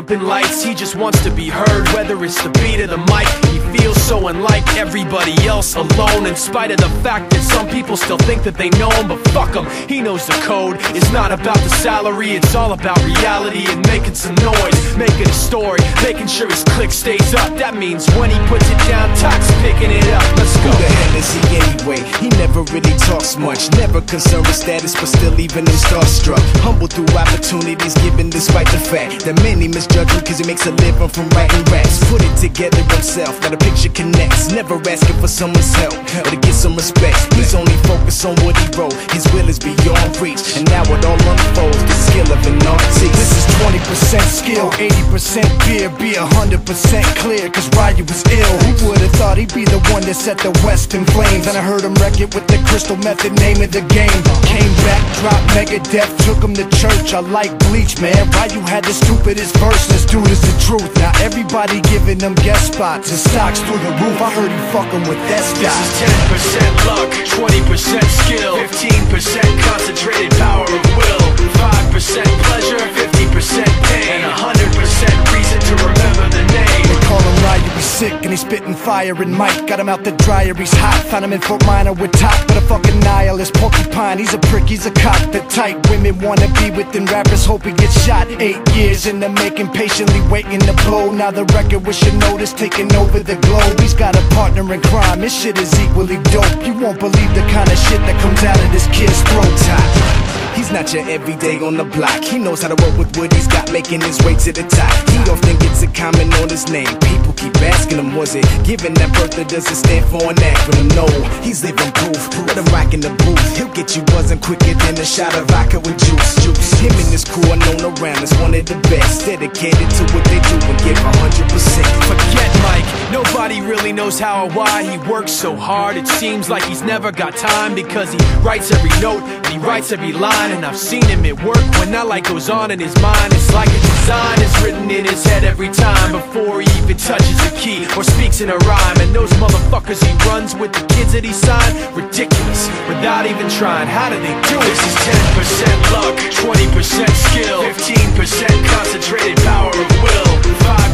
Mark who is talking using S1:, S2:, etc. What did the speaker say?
S1: flipping lights. He just wants to be heard, whether it's the beat of the mic. He feels so unlike everybody else, alone, in spite of the fact that some people still think that they know him. But fuck him, he knows the code. It's not about the salary, it's all about reality and making some noise, making a story, making sure his click stays up. That means when he puts it down, Tox picking it up. Let's go.
S2: Who the hell is he anyway? He never really talks much, never concerned with status, but still even him starstruck. Humble through opportunities given despite the fact that many misjudge him cause he makes a living from writing raps. Put it together himself, now the picture connects, never asking for someone's help or to get some respect. He's only focused on what he wrote, his will is beyond reach, and now it all unfolds, the skill of an artist.
S3: This is 20% skill, 80% beer, be 100% clear, cause Ryu was ill. Who would've thought he'd be the one that set the West in flames? And I heard him wreck it with the Crystal Method, name of the game. Came back, dropped Megadeth, took him to church. I like Bleach, man. Ryu had the stupidest verse, this dude is the truth. Now everybody giving them guest spots and stocks through the roof. I heard he fucking with that stock.
S1: This is 10% luck, 20% skill, 15% concentrated power of will, 5% pleasure, 50% pain, and 100% reason to remember the name.
S3: They call him Ryu, he's sick and he's spitting fire. And Mike got him out the dryer, he's hot. Found him in Fort Minor with Top, but a fucking nihilist porcupine. He's a prick, he's a cock. The type women wanna be within, rappers hope he gets shot. 8 years in the making, patiently waiting to blow. Now the record with your notice taking over the globe. He's got a partner in crime, his shit is equally dope. You won't believe the kind of shit that comes out of this kid's throat.
S2: He's not your everyday on the block. He knows how to work with what he's got, making his way to the top. He often gets a comment on his name. People keep asking him, was it given that birth, or does it stand for an acronym? No, he's living proof. Let him rock in the booth. He'll get you buzzing quicker than a shot of vodka with juice. Him and his crew are known around as one of the best, dedicated to what they do and give 100%.
S1: Forget Mike, nobody really knows how or why he works so hard. It seems like he's never got time, because he writes every note and he writes every line. And I've seen him at work when that light goes on in his mind. It's like a design is written in his head every time, before he even touches a key or speaks in a rhyme. And those motherfuckers he runs with, the kids that he signed, ridiculous, without even trying. How do they do it? This is 10% luck, 20% skill, 15% concentrated power of will, 5